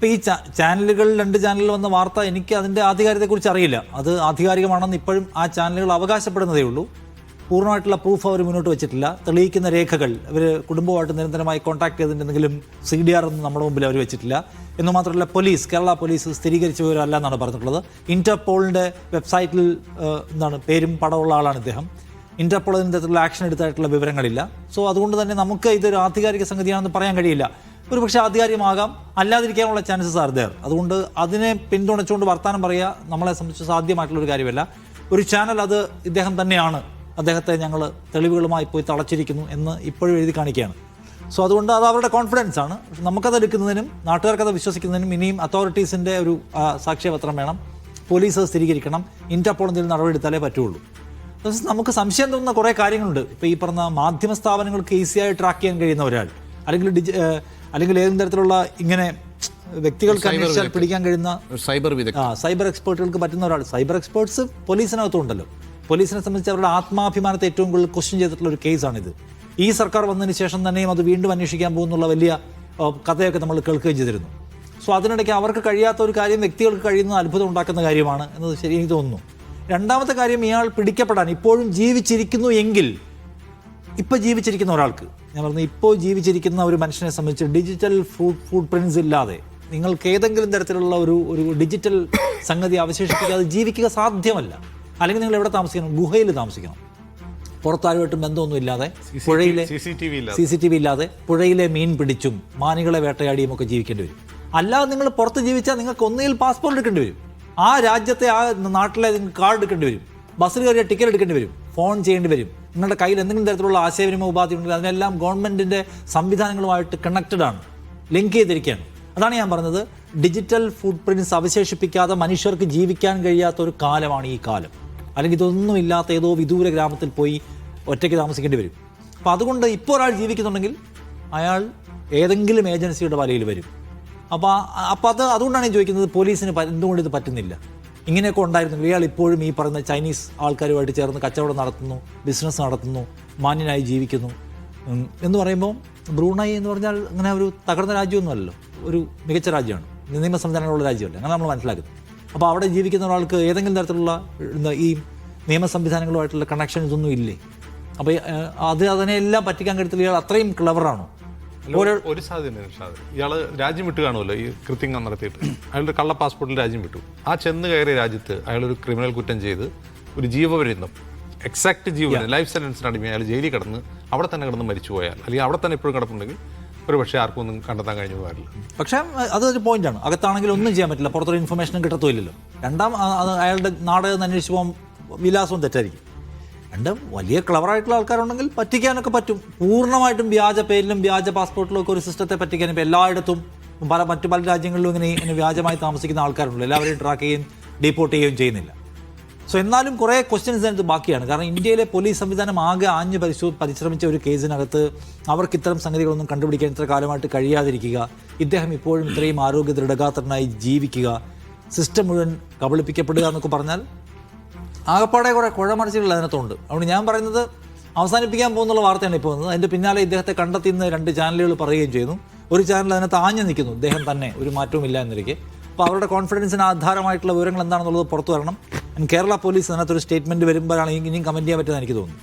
ഇപ്പോൾ ഈ ചാനലുകൾ 2 ചാനലുകൾ വന്ന വാർത്ത എനിക്ക് അതിൻ്റെ ആധികാരികതയെക്കുറിച്ച് അറിയില്ല. അത് ആധികാരികമാണെന്ന് ഇപ്പോഴും ആ ചാനലുകൾ അവകാശപ്പെടുന്നതേ ഉള്ളൂ. പൂർണ്ണമായിട്ടുള്ള പ്രൂഫ് അവർ മുന്നോട്ട് വെച്ചിട്ടില്ല. തെളിയിക്കുന്ന രേഖകൾ അവർ കുടുംബമായിട്ട് നിരന്തരമായി കോൺടാക്ട് ചെയ്തിട്ടുണ്ടെങ്കിലും CDR ഒന്നും നമ്മുടെ മുമ്പിൽ അവർ വെച്ചിട്ടില്ല. എന്ന് മാത്രമല്ല കേരള പോലീസ് സ്ഥിരീകരിച്ചവരല്ല എന്നാണ് പറഞ്ഞിട്ടുള്ളത്. ഇന്റർപോളിൻ്റെ വെബ്സൈറ്റിൽ പേരും പടമുള്ള ആളാണ് ഇദ്ദേഹം. ഇന്റർപോൾ ഇതിൻ്റെ തരത്തിലുള്ള ആക്ഷൻ എടുത്തായിട്ടുള്ള വിവരങ്ങളില്ല. സോ അതുകൊണ്ട് തന്നെ നമുക്ക് ഇതൊരു ആധികാരിക സംഗതിയാണെന്ന് പറയാൻ കഴിയില്ല. ഒരു പക്ഷേ ആധികാരികമാകാം, അല്ലാതിരിക്കാനുള്ള ചാൻസസ് ആർ ദെയർ. അതുകൊണ്ട് അതിനെ പിന്തുണച്ചുകൊണ്ട് വർത്തമാനം പറയുക നമ്മളെ സംബന്ധിച്ച് സാധ്യമായിട്ടുള്ളൊരു കാര്യമല്ല. ഒരു ചാനൽ അത് ഇദ്ദേഹം തന്നെയാണ്, അദ്ദേഹത്തെ ഞങ്ങൾ തെളിവുകളുമായി പോയി തളച്ചിരിക്കുന്നു എന്ന് ഇപ്പോഴും എഴുതി കാണിക്കുകയാണ്. സോ അതുകൊണ്ട് അത് അവരുടെ കോൺഫിഡൻസ് ആണ്. നമുക്കത് എടുക്കുന്നതിനും നാട്ടുകാർക്കത് വിശ്വസിക്കുന്നതിനും ഇനിയും അതോറിറ്റീസിൻ്റെ ഒരു സാക്ഷ്യപത്രം വേണം, പോലീസ് സ്ഥിരീകരിക്കണം, ഇന്റർപോൾ എന്തെങ്കിലും നടപടിയെടുത്താലേ പറ്റുള്ളൂ. നമുക്ക് സംശയം തോന്നുന്ന കുറേ കാര്യങ്ങളുണ്ട്. ഇപ്പോൾ ഈ പറഞ്ഞ മാധ്യമ സ്ഥാപനങ്ങൾക്ക് ഈസിയായി ട്രാക്ക് ചെയ്യാൻ കഴിയുന്ന ഒരാൾ, അല്ലെങ്കിൽ ഏതെങ്കിലും തരത്തിലുള്ള ഇങ്ങനെ വ്യക്തികൾക്ക് അന്വേഷിച്ചാൽ പിടിക്കാൻ കഴിയുന്ന സൈബർ എക്സ്പേർട്ടുകൾക്ക് പറ്റുന്ന ഒരാൾ. സൈബർ എക്സ്പേർട്സ് പോലീസിനകത്തുണ്ടല്ലോ. പോലീസിനെ സംബന്ധിച്ച് അവരുടെ ആത്മാഭിമാനത്തെ ഏറ്റവും കൂടുതൽ ക്വസ്റ്റ്യൻ ചെയ്തിട്ടുള്ള ഒരു കേസാണിത്. ഈ സർക്കാർ വന്നതിന് ശേഷം തന്നെയും അത് വീണ്ടും അന്വേഷിക്കാൻ പോകുന്നുള്ള വലിയ കഥയൊക്കെ നമ്മൾ കേൾക്കുകയും ചെയ്തിരുന്നു. സോ അതിനിടയ്ക്ക് അവർക്ക് കഴിയാത്ത ഒരു കാര്യം വ്യക്തികൾക്ക് കഴിയുന്ന അത്ഭുതം ഉണ്ടാക്കുന്ന കാര്യമാണ് എന്നത് ശരി എനിക്ക് തോന്നുന്നു. രണ്ടാമത്തെ കാര്യം, ഇയാൾ പിടിക്കപ്പെടാൻ ഇപ്പോഴും ജീവിച്ചിരിക്കുന്നു എങ്കിൽ, ഇപ്പോൾ ജീവിച്ചിരിക്കുന്ന ഒരാൾക്ക്, ഞാൻ പറഞ്ഞു ഇപ്പോൾ ജീവിച്ചിരിക്കുന്ന ഒരു മനുഷ്യനെ സംബന്ധിച്ച് ഡിജിറ്റൽ ഫുട് പ്രിൻറ്റ്സ് ഇല്ലാതെ നിങ്ങൾക്ക് ഏതെങ്കിലും തരത്തിലുള്ള ഒരു ഡിജിറ്റൽ സംഗതി അവശേഷിപ്പിക്കാതെ ജീവിക്കുക സാധ്യമല്ല. അല്ലെങ്കിൽ നിങ്ങൾ എവിടെ താമസിക്കണം? ഗുഹയിൽ താമസിക്കണം. പുറത്താരുമായിട്ടും ബന്ധമൊന്നും ഇല്ലാതെ, പുഴയിലെ CCTV ഇല്ലാതെ പുഴയിലെ മീൻ പിടിച്ചും മാനുകളെ വേട്ടയാടിയും ഒക്കെ ജീവിക്കേണ്ടി വരും. അല്ലാതെ നിങ്ങൾ പുറത്ത് ജീവിച്ചാൽ നിങ്ങൾക്ക് ഒന്നുകിൽ പാസ്പോർട്ട് എടുക്കേണ്ടി വരും, ആ രാജ്യത്തെ ആ നാട്ടിലെ നിങ്ങൾക്ക് കാർഡ് എടുക്കേണ്ടി വരും, ബസ്സിൽ കയറിയ ടിക്കറ്റ് എടുക്കേണ്ടി വരും, ഫോൺ ചെയ്യേണ്ടി വരും. നിങ്ങളുടെ കയ്യിൽ എന്തെങ്കിലും തരത്തിലുള്ള ആശയവിനിമയ ഉപാധി ഉണ്ടെങ്കിൽ അതിനെല്ലാം ഗവൺമെൻറ്റിൻ്റെ സംവിധാനങ്ങളുമായിട്ട് കണക്റ്റഡ് ആണ്, ലിങ്ക് ചെയ്തിരിക്കുകയാണ്. അതാണ് ഞാൻ പറഞ്ഞത്, ഡിജിറ്റൽ ഫുട് പ്രിൻറ്റ്സ് അവശേഷിപ്പിക്കാതെ മനുഷ്യർക്ക് ജീവിക്കാൻ കഴിയാത്ത ഒരു കാലമാണ് ഈ കാലം. അല്ലെങ്കിൽ ഇതൊന്നും ഇല്ലാത്ത ഏതോ വിദൂര ഗ്രാമത്തിൽ പോയി ഒറ്റയ്ക്ക് താമസിക്കേണ്ടി വരും. അപ്പോൾ അതുകൊണ്ട് ഇപ്പോൾ ഒരാൾ ജീവിക്കുന്നുണ്ടെങ്കിൽ അയാൾ ഏതെങ്കിലും ഏജൻസിയുടെ വലയിൽ വരും. അപ്പോൾ അതുകൊണ്ടാണ് ഞാൻ ചോദിക്കുന്നത്, പോലീസിന് എന്തുകൊണ്ട് ഇത് പറ്റുന്നില്ല? ഇങ്ങനെയൊക്കെ ഉണ്ടായിരുന്നു. ഇയാൾ ഇപ്പോഴും ഈ പറയുന്ന ചൈനീസ് ആൾക്കാരുമായിട്ട് ചേർന്ന് കച്ചവടം നടത്തുന്നു, ബിസിനസ് നടത്തുന്നു, മാന്യനായി ജീവിക്കുന്നു എന്ന് പറയുമ്പോൾ, ബ്രൂണൈ എന്ന് പറഞ്ഞാൽ അങ്ങനെ ഒരു തകർന്ന രാജ്യമൊന്നുമല്ലല്ലോ, ഒരു മികച്ച രാജ്യമാണ്, നിയമ സംവിധാനങ്ങളുള്ള രാജ്യമല്ല, അങ്ങനെ നമ്മൾ മനസ്സിലാക്കുന്നത്. അപ്പോൾ അവിടെ ജീവിക്കുന്ന ഒരാൾക്ക് ഏതെങ്കിലും തരത്തിലുള്ള ഈ നിയമ സംവിധാനങ്ങളുമായിട്ടുള്ള കണക്ഷൻ ഇതൊന്നും ഇല്ലേ? അപ്പോൾ അതിനെല്ലാം പറ്റിക്കാൻ കഴിയത്തില്ല. ഇയാൾ അത്രയും ക്ലവറാണോ? ഒരു സാധ്യത ഇയാള് രാജ്യം വിട്ടു കാണുമല്ലോ, ഈ കൃത്യം നടത്തിയിട്ട് അയാളുടെ കള്ള പാസ്പോർട്ടിൽ രാജ്യം വിട്ടു. ആ ചെന്ന് കയറിയ രാജ്യത്ത് അയാളൊരു ക്രിമിനൽ കുറ്റം ചെയ്ത് ഒരു ജീവപര്യന്തം, എക്സാക്ട് ജീവപര്യന്തം, ലൈഫ് സെന്റൻസിന് അടിമ അയാൾ ജയിലിൽ കിടന്ന് അവിടെ തന്നെ കിടന്ന് മരിച്ചു പോയാൽ, അല്ലെങ്കിൽ അവിടെ തന്നെ ഇപ്പോഴും കിടപ്പുണ്ടെങ്കിൽ ഒരു പക്ഷേ ആർക്കും ഒന്നും കണ്ടെത്താൻ കഴിഞ്ഞു പോകാറില്ല. പക്ഷേ അതൊരു പോയിന്റാണ്. അകത്താണെങ്കിൽ ഒന്നും ചെയ്യാൻ പറ്റില്ല, പുറത്തൊരു ഇൻഫർമേഷനും കിട്ടത്തുമില്ലല്ലോ. അയാളുടെ നാടകം അന്വേഷിച്ച് പോകാൻ വിലാസവും തെറ്റായിരിക്കും. വലിയ ക്ലവറായിട്ടുള്ള ആൾക്കാരുണ്ടെങ്കിൽ പറ്റിക്കാനൊക്കെ പറ്റും. പൂർണ്ണമായിട്ടും വ്യാജ പേരിലും വ്യാജ പാസ്പോർട്ടിലും ഒക്കെ ഒരു സിസ്റ്റത്തെ പറ്റിക്കാൻ ഇപ്പോൾ എല്ലായിടത്തും മറ്റു പല രാജ്യങ്ങളിലും ഇങ്ങനെ വ്യാജമായി താമസിക്കുന്ന ആൾക്കാരുണ്ട്. എല്ലാവരെയും ട്രാക്ക് ചെയ്യുകയും ഡീപ്പോർട്ട് ചെയ്യുകയും ചെയ്യുന്നില്ല. സോ എന്നാലും കുറേ ക്വസ്റ്റ്യൻസ് അതിനകത്ത് ബാക്കിയാണ്. കാരണം ഇന്ത്യയിലെ പോലീസ് സംവിധാനം ആകെ ആഞ്ഞ് പരിശ്രമിച്ച ഒരു കേസിനകത്ത് അവർക്ക് ഇത്തരം സംഗതികളൊന്നും കണ്ടുപിടിക്കാൻ ഇത്ര കാലമായിട്ട് കഴിയാതിരിക്കുക, ഇദ്ദേഹം ഇപ്പോഴും ഇത്രയും ആരോഗ്യ ദൃഢഗാത്രനായി ജീവിക്കുക, സിസ്റ്റം മുഴുവൻ കബളിപ്പിക്കപ്പെടുക എന്നൊക്കെ പറഞ്ഞാൽ ആകപ്പാടെ കുറേ കുഴമറിച്ചുകൾ അതിനകത്തുണ്ട്. അതുകൊണ്ട് ഞാൻ പറയുന്നത് അവസാനിപ്പിക്കാൻ പോകുന്നുള്ള വാർത്തയാണ് ഇപ്പോൾ വന്നത്. അതിൻ്റെ പിന്നാലെ ഇദ്ദേഹത്തെ കണ്ടെത്തിയെന്ന് 2 ചാനലുകൾ പറയുകയും ചെയ്യുന്നു. ഒരു ചാനൽ അതിനകത്ത് ആഞ്ഞു നിൽക്കുന്നു, ഇദ്ദേഹം തന്നെ, ഒരു മാറ്റവും ഇല്ല എന്നിരിക്കെ. അപ്പോൾ അവരുടെ കോൺഫിഡൻസിന് ആധാരമായിട്ടുള്ള വിവരങ്ങൾ എന്താണെന്നുള്ളത് പുറത്തു വരണം. കേരള പോലീസ് അതിനകത്തൊരു സ്റ്റേറ്റ്മെൻറ്റ് വരുമ്പോഴാണ് ഇനിയും കമൻറ്റ് ചെയ്യാൻ പറ്റുമെന്ന് എനിക്ക് തോന്നുന്നു.